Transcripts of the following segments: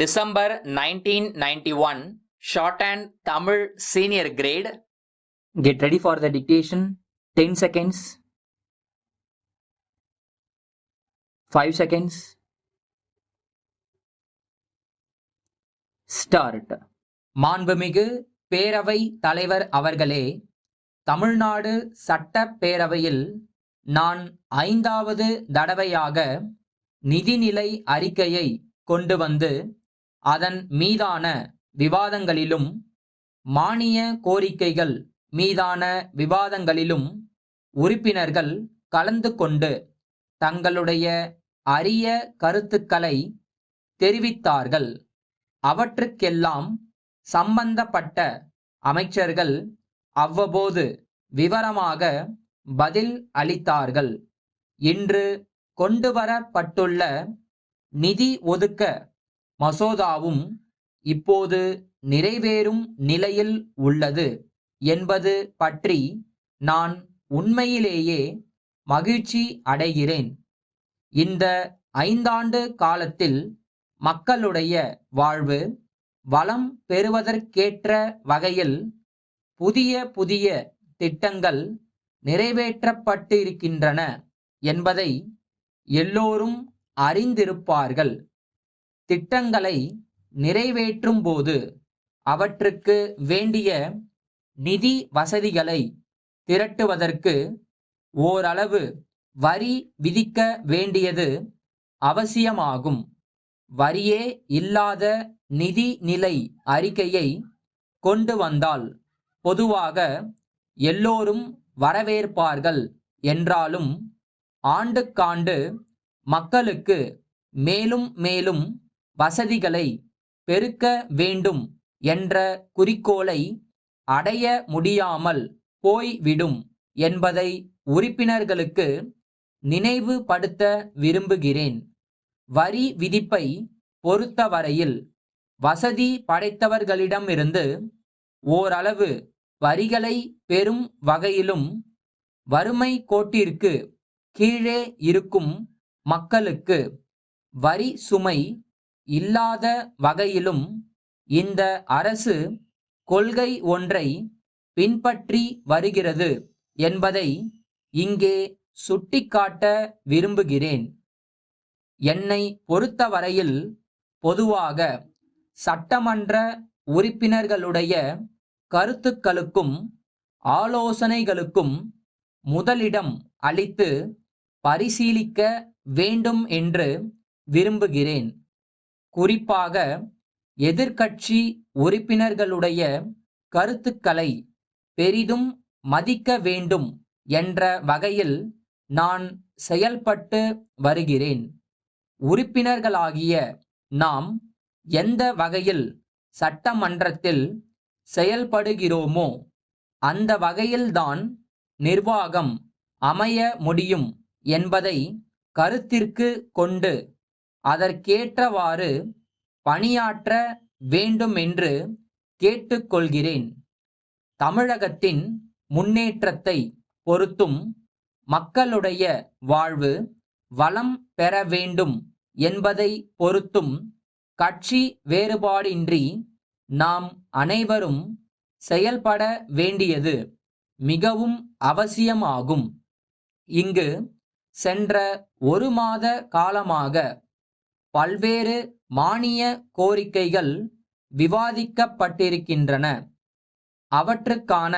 December 1991, Shorthand Tamil Senior Grade. Get ready for the dictation. 10 seconds. 5 seconds. Start. மாண்புமிகு பேரவை தலைவர் அவர்களே, தமிழ்நாடு சட்டப் பேரவையில் நான் 5வது தடவையாக நிதிநிலை அறிக்கையை கொண்டு வந்து அதன் மீதான விவாதங்களிலும் மானிய கோரிக்கைகள் மீதான விவாதங்களிலும் உறுப்பினர்கள் கலந்து கொண்டு தங்களுடைய அரிய கருத்துக்களை தெரிவித்தார்கள். அவற்றுக்கெல்லாம் சம்பந்தப்பட்ட அமைச்சர்கள் அவ்வப்போது விவரமாக பதில் அளித்தார்கள். இன்று கொண்டுவரப்பட்டுள்ள நிதி ஒதுக்க மசோதாவும் இப்போது நிறைவேறும் நிலையில் உள்ளது என்பது பற்றி நான் உண்மையிலேயே மகிழ்ச்சி அடைகிறேன். இந்த 5 ஆண்டு காலத்தில் மக்களுடைய வாழ்வு வளம் பெறுவதற்கேற்ற வகையில் புதிய புதிய திட்டங்கள் நிறைவேற்றப்பட்டிருக்கின்றன என்பதை எல்லோரும் அறிந்திருப்பார்கள். திட்டங்களை நிறைவேற்றும் போது அவற்றுக்கு வேண்டிய நிதி வசதிகளை திரட்டுவதற்கு ஓரளவு வரி விதிக்க வேண்டியது அவசியமாகும். வரியே இல்லாத நிதிநிலை அறிக்கையை கொண்டு வந்தால் பொதுவாக எல்லோரும் வரவேற்பார்கள் என்றாலும் ஆண்டுக்காண்டு மக்களுக்கு மேலும் மேலும் வசதிகளை பெருக்க வேண்டும் என்ற குறிக்கோளை அடைய முடியாமல் போய்விடும் என்பதை உறுப்பினர்களுக்கு நினைவுபடுத்த விரும்புகிறேன். வரி விதிப்பை பொறுத்தவரையில் வசதி படைத்தவர்களிடமிருந்து ஓரளவு வரிகளை பெறும் வகையிலும் வறுமை கோட்டிற்கு கீழே இருக்கும் மக்களுக்கு வரி சுமை இல்லாத வகையிலும் இந்த அரசு கொள்கை ஒன்றை பின்பற்றி வருகிறது என்பதை இங்கே சுட்டிக்காட்ட விரும்புகிறேன். என்னை பொறுத்தவரையில் பொதுவாக சட்டமன்ற உறுப்பினர்களுடைய கருத்துக்களுக்கும் ஆலோசனைகளுக்கும் முதலிடம் அளித்து பரிசீலிக்க வேண்டும் என்று விரும்புகிறேன். குறிப்பாக எதிர்க்கட்சி உறுப்பினர்களுடைய கருத்துக்களை பெரிதும் மதிக்க வேண்டும் என்ற வகையில் நான் செயல்பட்டு வருகிறேன். உறுப்பினர்களாகிய நாம் எந்த வகையில் சட்டமன்றத்தில் செயல்படுகிறோமோ அந்த வகையில்தான் நிர்வாகம் அமைய முடியும் என்பதை கருத்திற்கு கொண்டு அதற்கேற்றவாறு பணியாற்ற வேண்டுமென்று கேட்டுக்கொள்கிறேன். தமிழகத்தின் முன்னேற்றத்தை பொறுத்தும் மக்களுடைய வாழ்வு வளம் பெற வேண்டும் என்பதை பொறுத்தும் கட்சி வேறுபாடின்றி நாம் அனைவரும் செயல்பட வேண்டியது மிகவும் அவசியமாகும். இங்கு சென்ற 1 மாத காலமாக பல்வேறு மானிய கோரிக்கைகள் விவாதிக்கப்பட்டிருக்கின்றன. அவற்றுக்கான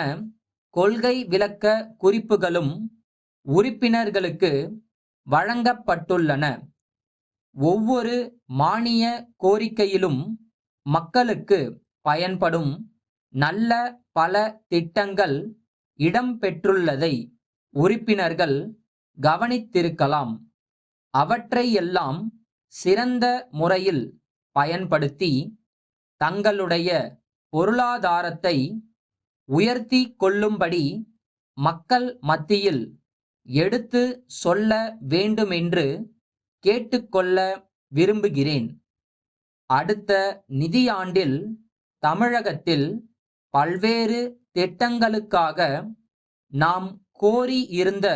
கொள்கை விளக்க குறிப்புகளும் உறுப்பினர்களுக்கு வழங்கப்பட்டுள்ளன. ஒவ்வொரு மானிய கோரிக்கையிலும் மக்களுக்கு பயன்படும் நல்ல பல திட்டங்கள் இடம்பெற்றுள்ளதை உறுப்பினர்கள் கவனித்திருக்கலாம். அவற்றையெல்லாம் சிறந்த முறையில் பயன்படுத்தி தங்களுடைய பொருளாதாரத்தை உயர்த்தி கொள்ளும்படி மக்கள் மத்தியில் எடுத்து சொல்ல வேண்டுமென்று கேட்டுக்கொள்ள விரும்புகிறேன். அடுத்த நிதியாண்டில் தமிழகத்தில் பல்வேறு திட்டங்களுக்காக நாம் கோரி இருந்த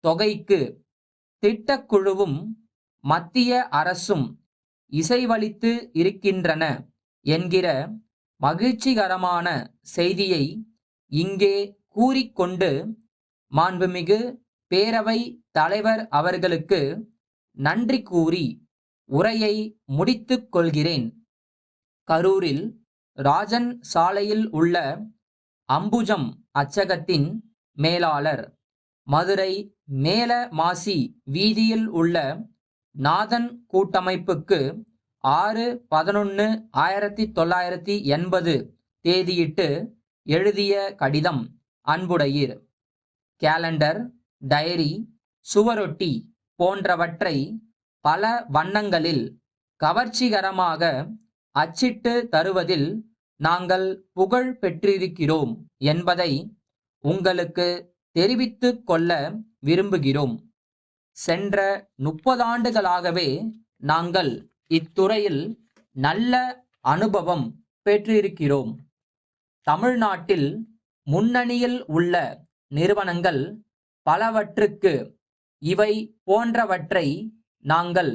தொகைக்கு திட்டக்குழுவும் மத்திய அரசும் இசைவளித்து இருக்கின்றன என்கிற மகிழ்ச்சிகரமான செய்தியை இங்கே கூறிக்கொண்டு மாண்புமிகு பேரவை தலைவர் அவர்களுக்கு நன்றி கூறி உரையை முடித்துக் கொள்கிறேன். கரூரில் ராஜன் சாலையில் உள்ள அம்புஜம் அச்சகத்தின் மேலாளர், மதுரை மேல மாசி வீதியில் உள்ள நாதன் கூட்டமைப்புக்கு 6/11/1980 தேதியிட்டு எழுதிய கடிதம். அன்புடையீர், கேலண்டர், டைரி, சுவரொட்டி போன்றவற்றை பல வண்ணங்களில் கவர்ச்சிகரமாக அச்சிட்டு தருவதில் நாங்கள் புகழ் பெற்றிருக்கிறோம் என்பதை உங்களுக்கு தெரிவித்துக் கொள்ள விரும்புகிறோம். சென்ற 30 ஆண்டுகளாகவே நாங்கள் இத்துறையில் நல்ல அனுபவம் பெற்றிருக்கிறோம். தமிழ்நாட்டில் முன்னணியில் உள்ள நிறுவனங்கள் பலவற்றுக்கு இவை போன்றவற்றை நாங்கள்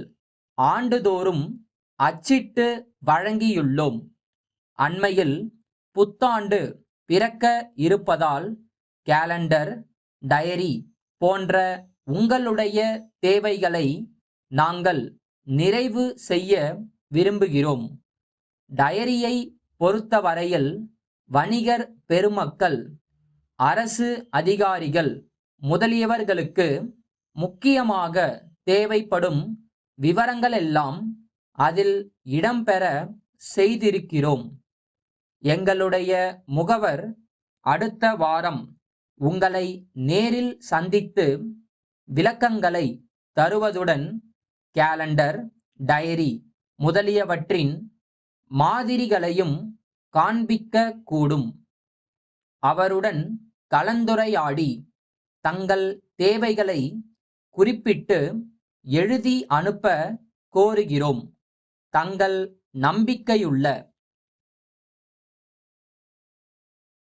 ஆண்டுதோறும் அச்சிட்டு வழங்கியுள்ளோம். அண்மையில் புத்தாண்டு பிறக்க இருப்பதால் கேலண்டர், டைரி போன்ற உங்களுடைய தேவைகளை நாங்கள் நிறைவு செய்ய விரும்புகிறோம். டயரியை பொறுத்தவரையில் வணிகர் பெருமக்கள், அரசு அதிகாரிகள் முதலியவர்களுக்கு முக்கியமாக தேவைப்படும் விவரங்களெல்லாம் அதில் இடம்பெற செய்திருக்கிறோம். எங்களுடைய முகவர் அடுத்த வாரம் உங்களை நேரில் சந்தித்து விளக்கங்களை தருவதுடன் கேலண்டர், டைரி முதலியவற்றின் மாதிரிகளையும் காண்பிக்க கூடும். அவருடன் கலந்துரையாடி தங்கள் தேவைகளை குறிப்பிட்டு எழுதி அனுப்ப கோருகிறோம். தங்கள் நம்பிக்கையுள்ள